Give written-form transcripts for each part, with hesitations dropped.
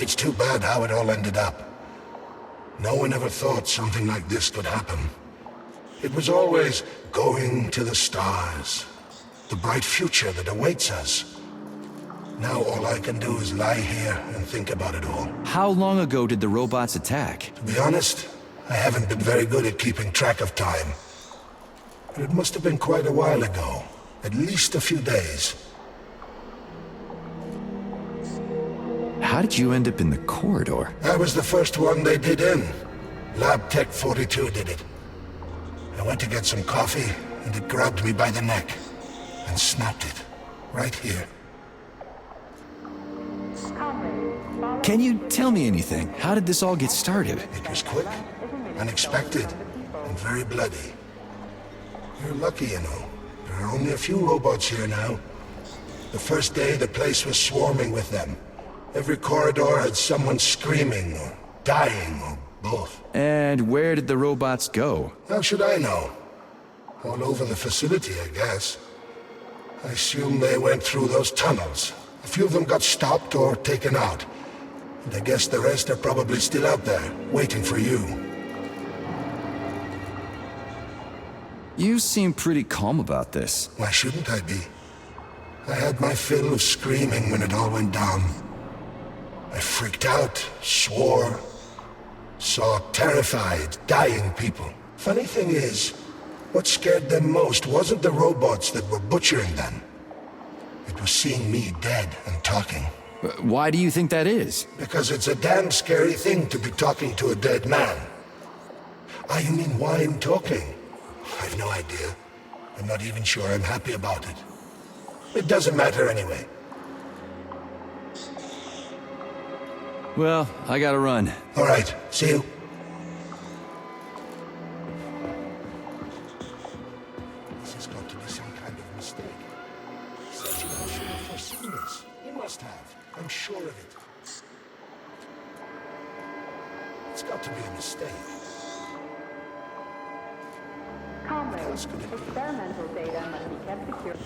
It's too bad how it all ended up. No one ever thought something like this could happen. It was always going to the stars, the bright future that awaits us. Now all I can do is lie here and think about it all. How long ago did the robots attack? To be honest, I haven't been very good at keeping track of time. But it must have been quite a while ago. At least a few days. How did you end up in the corridor? I was the first one they did in. Lab Tech 42 did it. I went to get some coffee, and it grabbed me by the neck. And snapped it. Right here. Can you tell me anything? How did this all get started? It was quick, unexpected, and very bloody. You're lucky, you know. There are only a few robots here now. The first day, the place was swarming with them. Every corridor had someone screaming, or dying, or both. And where did the robots go? How should I know? All over the facility, I guess. I assume they went through those tunnels. A few of them got stopped or taken out. And I guess the rest are probably still out there, waiting for you. You seem pretty calm about this. Why shouldn't I be? I had my fill of screaming when it all went down. I freaked out, swore, saw terrified, dying people. Funny thing is, what scared them most wasn't the robots that were butchering them. It was seeing me dead and talking. Why do you think that is? Because it's a damn scary thing to be talking to a dead man. Ah, you mean why I'm talking? I've no idea. I'm not even sure I'm happy about it. It doesn't matter anyway. Well, I gotta run. All right, see you. This has got to be some kind of mistake. Scavenger should have foreseen this. He must have. I'm sure of it. It's got to be a mistake. Comrades, experimental data must be kept secure.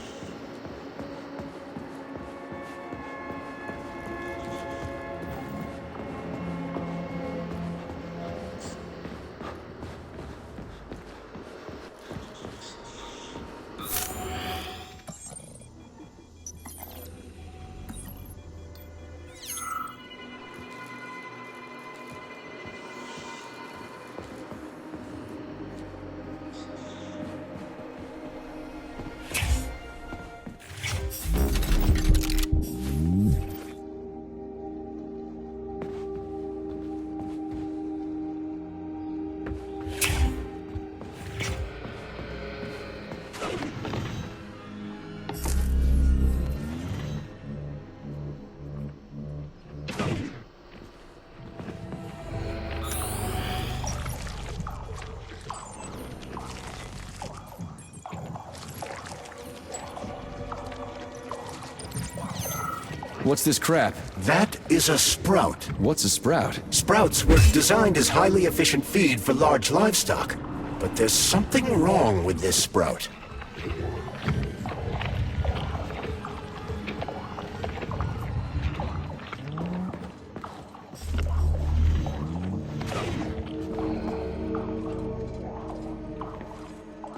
What's this crap? That is a sprout. What's a sprout? Sprouts were designed as highly efficient feed for large livestock. But there's something wrong with this sprout.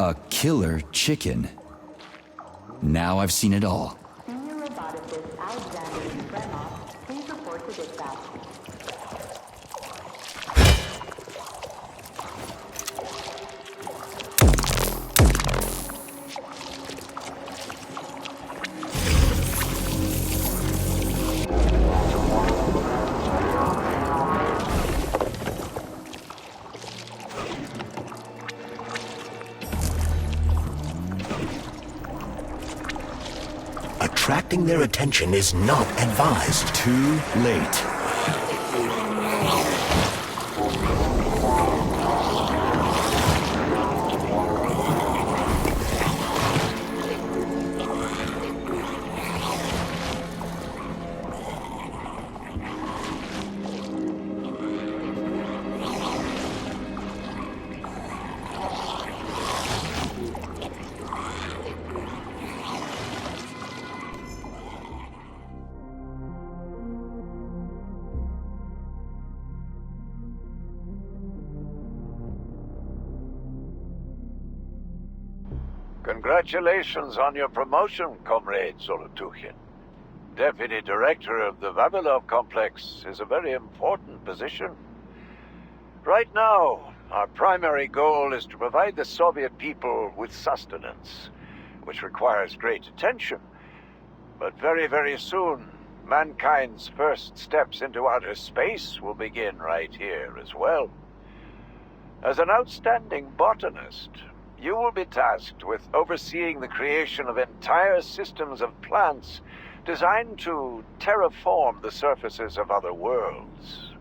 A killer chicken. Now I've seen it all. Senior roboticist Alexander Fremont, please report to dispatch. Attracting their attention is not advised. Too late. Congratulations on your promotion, Comrade Zolotukhin. Deputy Director of the Vavilov Complex is a very important position. Right now, our primary goal is to provide the Soviet people with sustenance, which requires great attention. But very, very soon, mankind's first steps into outer space will begin right here as well. As an outstanding botanist, you will be tasked with overseeing the creation of entire systems of plants designed to terraform the surfaces of other worlds.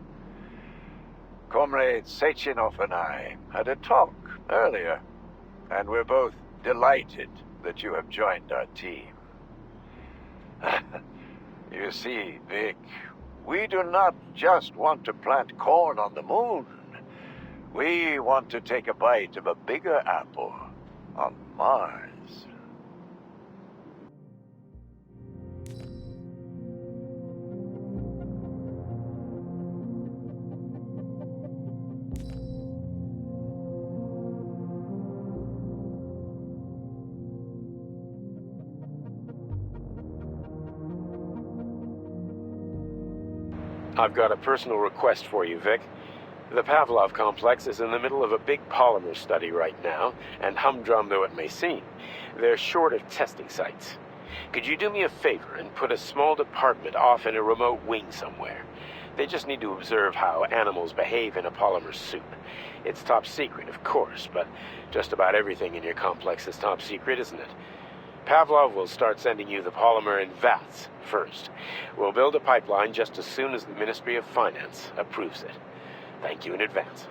Comrade Sechenov and I had a talk earlier, and we're both delighted that you have joined our team. You see, Vic, we do not just want to plant corn on the moon. We want to take a bite of a bigger apple on Mars. I've got a personal request for you, Vic. The Pavlov complex is in the middle of a big polymer study right now, and humdrum though it may seem, they're short of testing sites. Could you do me a favor and put a small department off in a remote wing somewhere? They just need to observe how animals behave in a polymer soup. It's top secret, of course, but just about everything in your complex is top secret, isn't it? Pavlov will start sending you the polymer in vats first. We'll build a pipeline just as soon as the Ministry of Finance approves it. Thank you in advance.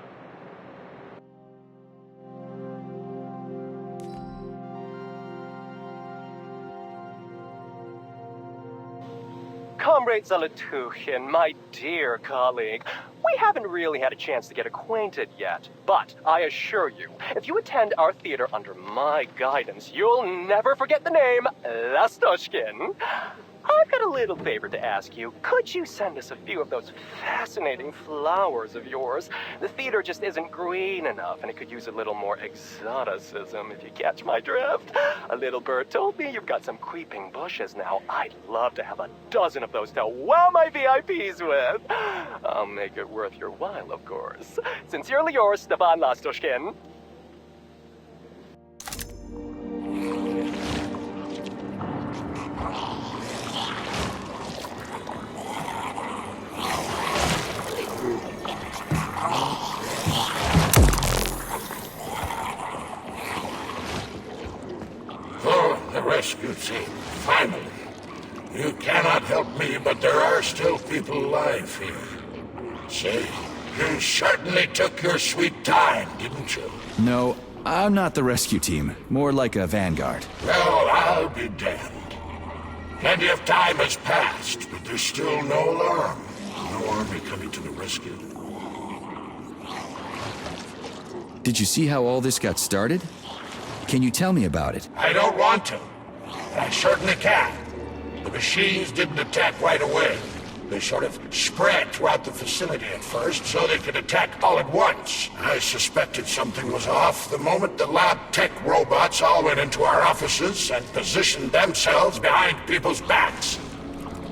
Comrade Zolotukhin, my dear colleague, we haven't really had a chance to get acquainted yet, but I assure you, if you attend our theater under my guidance, you'll never forget the name Lastoshkin. I've got a little favor to ask you. Could you send us a few of those fascinating flowers of yours? The theater just isn't green enough, and it could use a little more exoticism, if you catch my drift. A little bird told me you've got some creeping bushes now. I'd love to have a dozen of those to wow my VIPs with. I'll make it worth your while, of course. Sincerely yours, Stefan Lastoshkin. Rescue team, finally. You cannot help me, but there are still people alive here. Say, you certainly took your sweet time, didn't you? No, I'm not the rescue team. More like a vanguard. Well, I'll be damned. Plenty of time has passed, but there's still no alarm. No army coming to the rescue. Did you see how all this got started? Can you tell me about it? I don't want to. But I certainly can. The machines didn't attack right away. They sort of spread throughout the facility at first, so they could attack all at once. I suspected something was off the moment the lab tech robots all went into our offices and positioned themselves behind people's backs.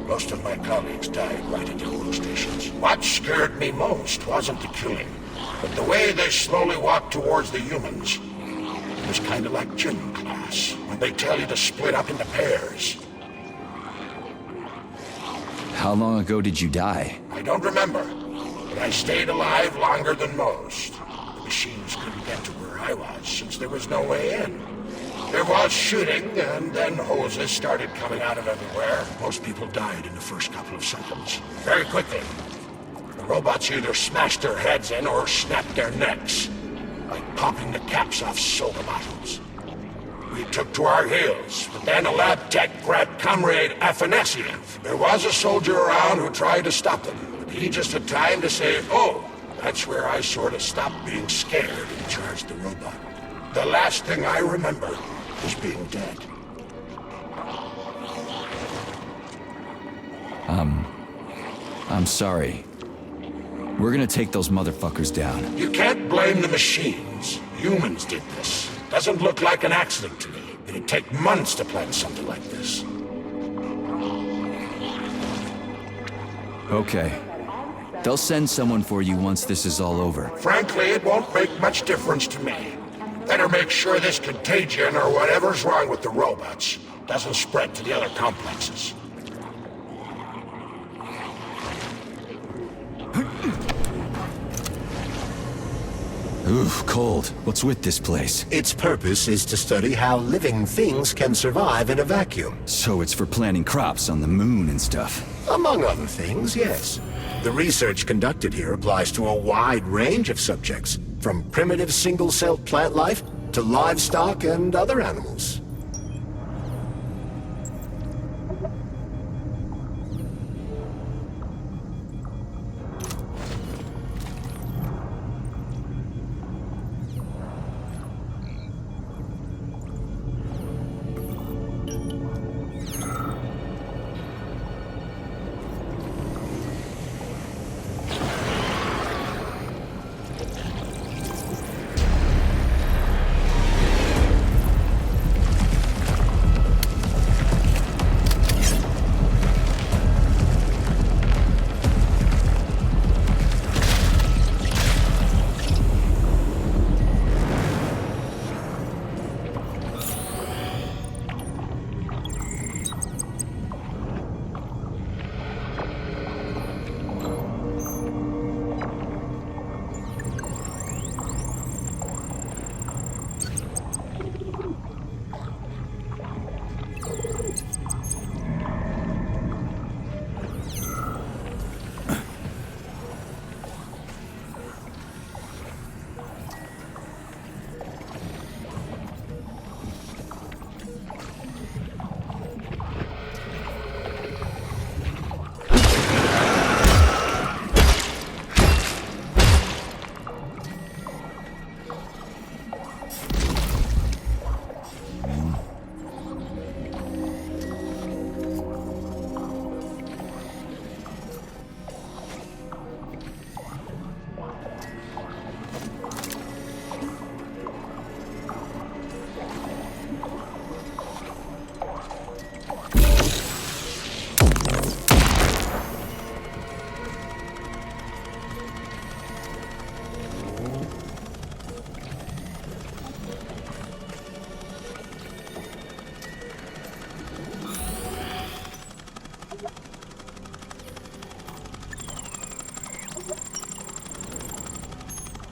Most of my colleagues died right at the workstations. What scared me most wasn't the killing, but the way they slowly walked towards the humans. It was kind of like gym class, when they tell you to split up into pairs. How long ago did you die? I don't remember, but I stayed alive longer than most. The machines couldn't get to where I was, since there was no way in. There was shooting, and then hoses started coming out of everywhere. Most people died in the first couple of seconds. Very quickly. The robots either smashed their heads in or snapped their necks. Like popping the caps off soda bottles. We took to our heels, but then a lab tech grabbed Comrade Afanasiev. There was a soldier around who tried to stop them, but he just had time to say, "Oh!" That's where I sort of stopped being scared and charged the robot. The last thing I remember is being dead. I'm sorry. We're gonna take those motherfuckers down. You can't blame the machines. Humans did this. Doesn't look like an accident to me. The It'd take months to plan something like this. Okay. They'll send someone for you once this is all over. Frankly, it won't make much difference to me. Better make sure this contagion or whatever's wrong with the robots doesn't spread to the other complexes. Ooh, cold. What's with this place? Its purpose is to study how living things can survive in a vacuum. So it's for planting crops on the moon and stuff. Among other things, yes. The research conducted here applies to a wide range of subjects, from primitive single-celled plant life to livestock and other animals.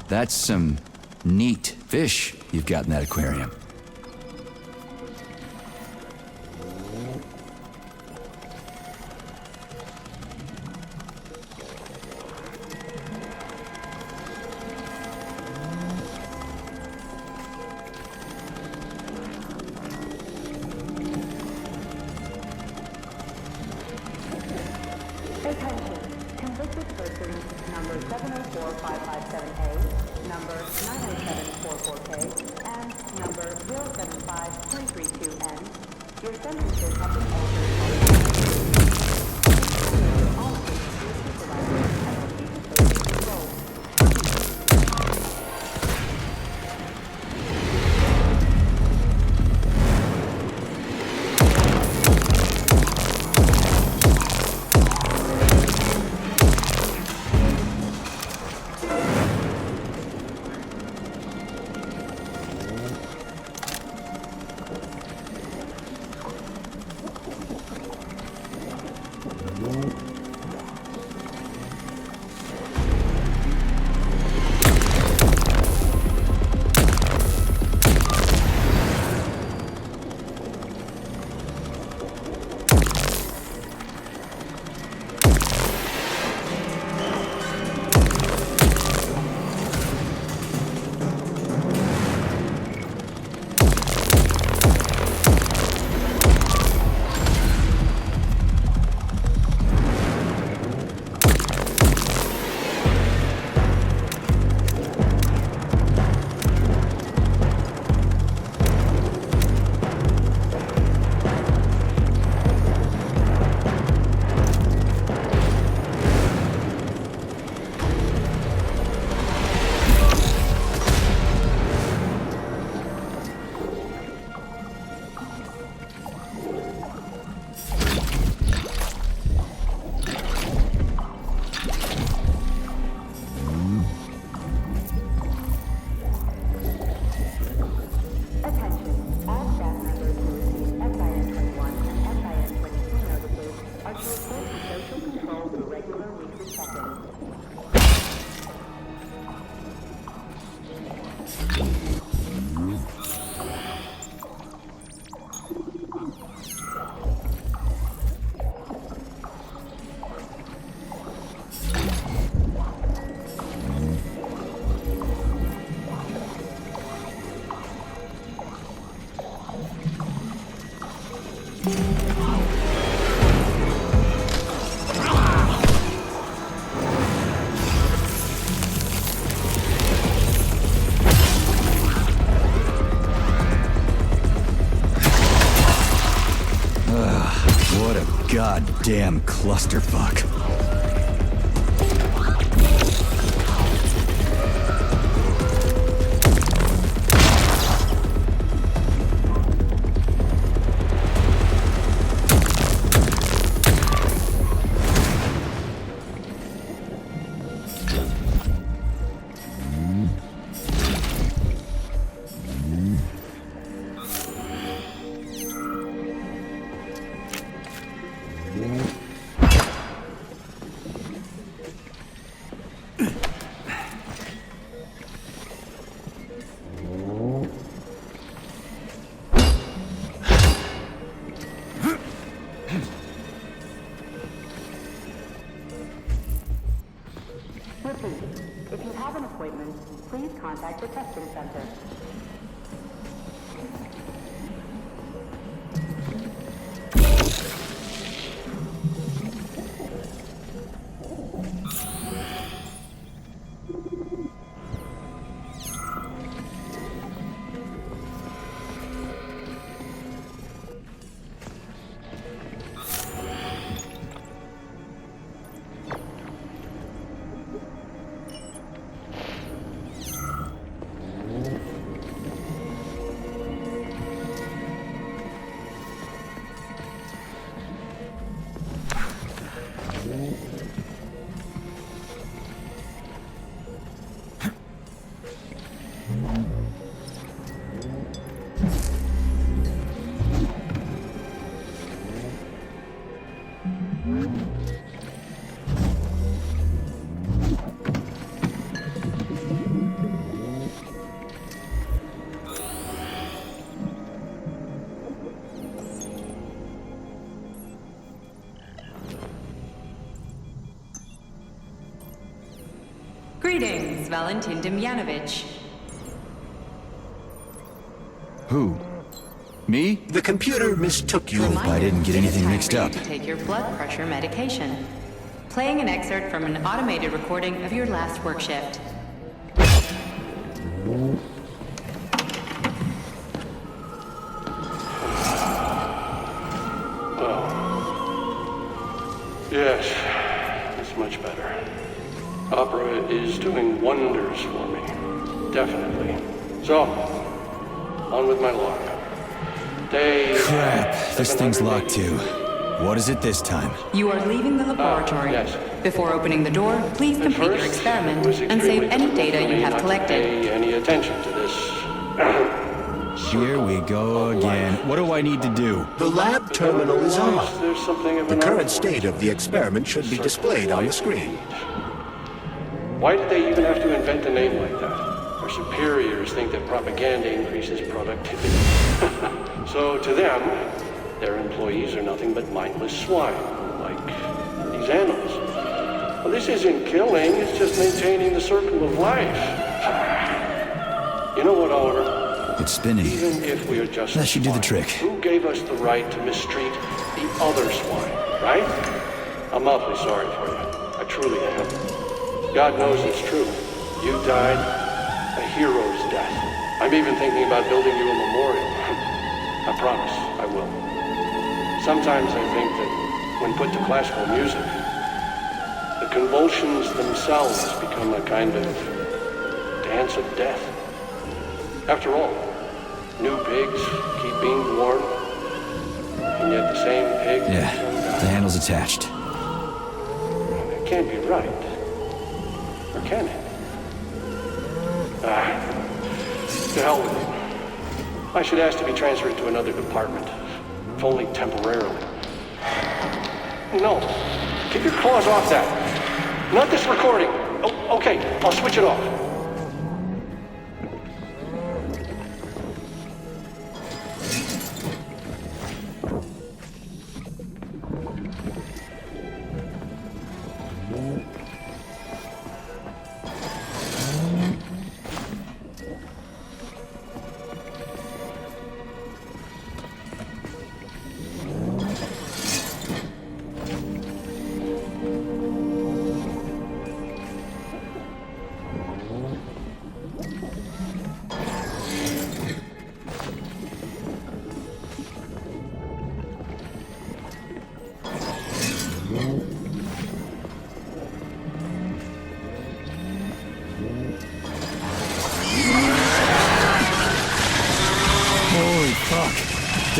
That's some neat fish you've got in that aquarium. Attention. Convicted persons number 704557A, number 90744K, and number 075332N. Your sentences have been altered. All of which your supervisor and will keep you posted enrolled. What a goddamn clusterfuck. Repeat, if you have an appointment, please contact the testing center. Greetings, Valentin Demyanovich. Who? Me? The computer mistook you. I didn't get anything mixed up. To take your blood pressure medication. Playing an excerpt from an automated recording of your last work shift. Yes, it's much better. Opera is doing wonders for me. Definitely. So, on with my log. Day... Crap, this thing's locked too. What is it this time? You are leaving the laboratory. Yes. Before opening the door, please At complete your first, experiment it was and save extremely any difficult data for you me have not to collected. pay any attention to this. Here we go again. What do I need to do? The lab terminal is on. There's something of The an current art state form. of the experiment should be displayed on the screen. Why did they even have to invent a name like that? Their superiors think that propaganda increases productivity. So to them, their employees are nothing but mindless swine, like these animals. Well, this isn't killing, it's just maintaining the circle of life. You know what, Oliver? It's spinning. Even if we are just That should do the trick. Who gave us the right to mistreat the other swine, right? I'm awfully sorry for you. I truly am. God knows it's true. You died a hero's death. I'm even thinking about building you a memorial. I promise I will. Sometimes I think that when put to classical music, the convulsions themselves become a kind of dance of death. After all, new pigs keep being born, and yet the same pig... Yeah, the handle's attached. It can't be right. Or can it? To hell with it. I should ask to be transferred to another department, if only temporarily. No, keep your claws off that. Not this recording. Oh, okay, I'll switch it off.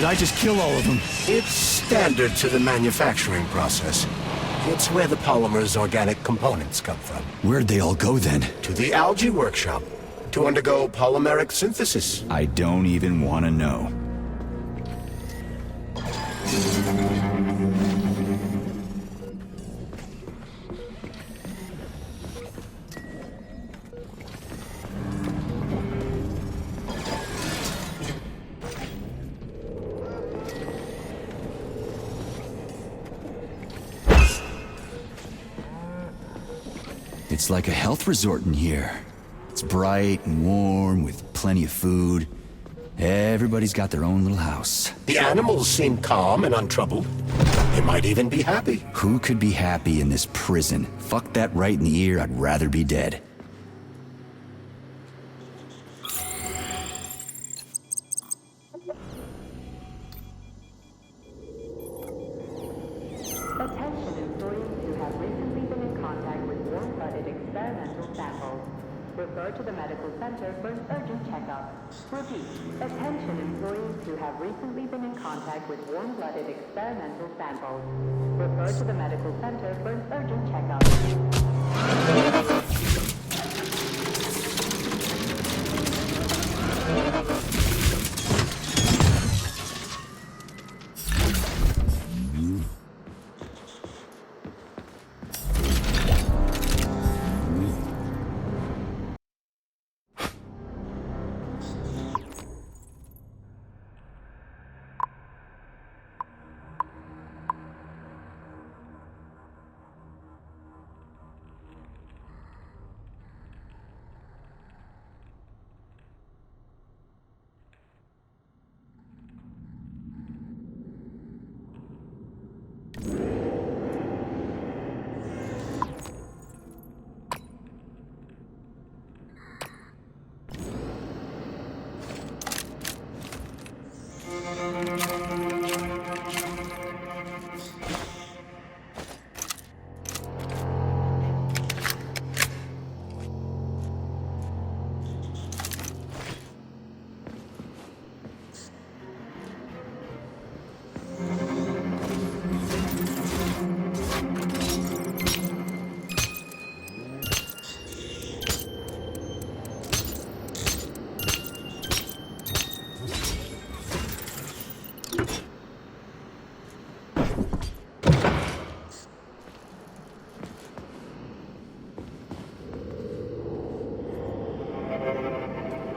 did I just kill all of them? It's standard to the manufacturing process. It's where the polymer's organic components come from. Where'd they all go then? To the algae workshop, to undergo polymeric synthesis. I don't even want to know. It's like a health resort in here. It's bright and warm with plenty of food. Everybody's got their own little house. The animals seem calm and untroubled. They might even be happy. Who could be happy in this prison? Fuck that right in the ear, I'd rather be dead. Attention employees who have recently been in contact with warm-blooded experimental samples. Refer to the medical center for an urgent checkup. Repeat, attention employees who have recently been in contact with warm-blooded experimental samples. Refer to the medical center for an urgent checkup.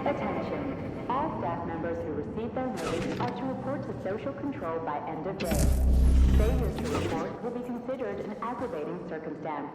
Attention. All staff members who receive their notice are to report to social control by end of day. Failure to report will be considered an aggravating circumstance.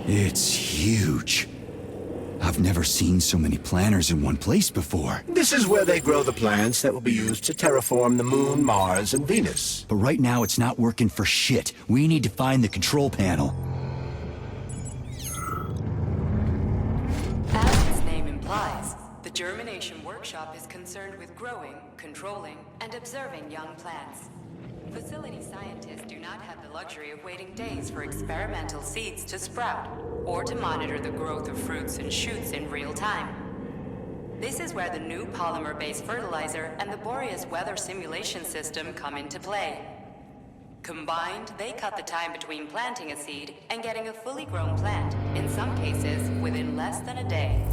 It's huge. I've never seen so many planters in one place before. This is where they grow the plants that will be used to terraform the Moon, Mars, and Venus. But right now it's not working for shit. We need to find the control panel. As its name implies, the germination workshop is concerned with growing, controlling, and observing young plants. Facility scientists do not have the luxury of waiting days for experimental seeds to sprout, or to monitor the growth of fruits and shoots in real time. This is where the new polymer-based fertilizer and the Boreas weather simulation system come into play. Combined, they cut the time between planting a seed and getting a fully grown plant, in some cases within less than a day.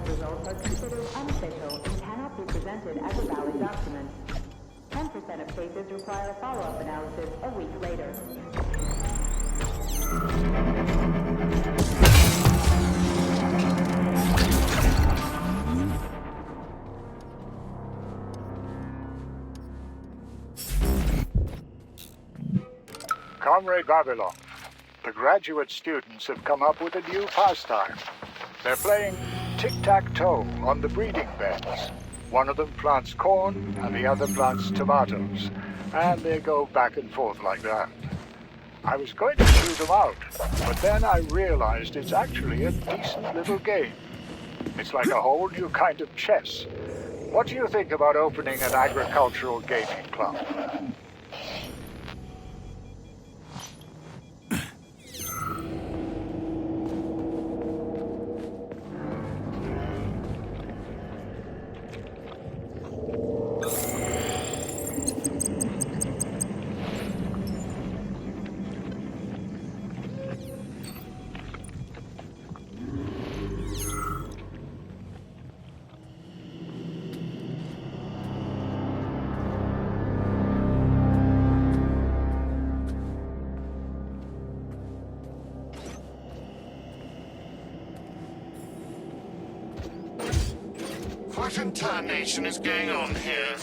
results are considered unofficial and cannot be presented as a valid document. 10% of cases require follow-up analysis a week later. Comrade Vavilov, the graduate students have come up with a new pastime. They're playing tic-tac-toe on the breeding beds. One of them plants corn and the other plants tomatoes, and they go back and forth like that. I was going to chew them out, but then I realized it's actually a decent little game. It's like a whole new kind of chess. What do you think about opening an agricultural gaming club? What in tarnation is going on here?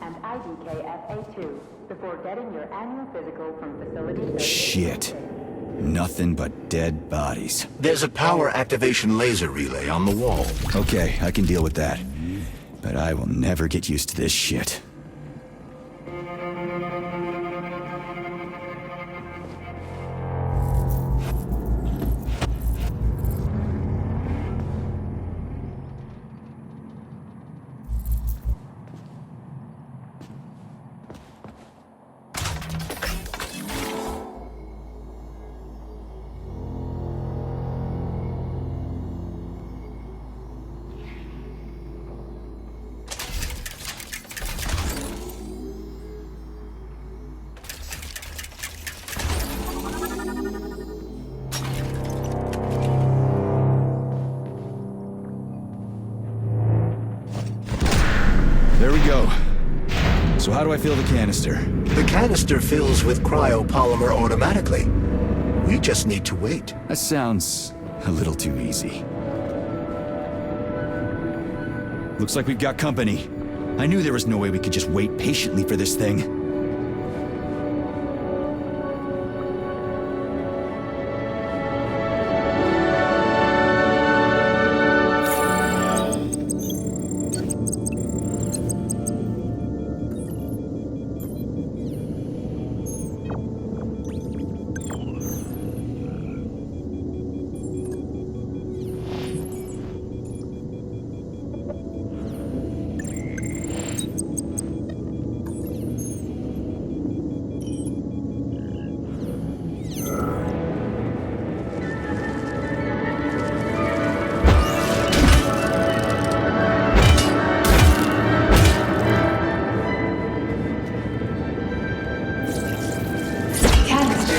And IDKFA2 before getting your annual physical from facility. Shit. Nothing but dead bodies. There's a power activation laser relay on the wall. Okay, I can deal with that. But I will never get used to this shit. There we go. So how do I fill the canister? The canister fills with cryopolymer automatically. We just need to wait. That sounds a little too easy. Looks like we've got company. I knew there was no way we could just wait patiently for this thing.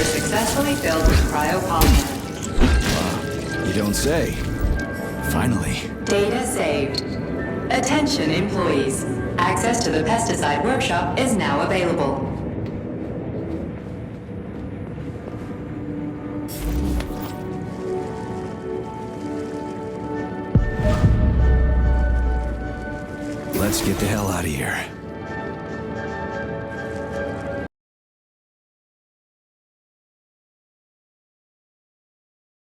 Successfully filled with cryopolymer. You don't say. Finally. Data saved. Attention employees. Access to the pesticide workshop is now available. Let's get the hell out of here.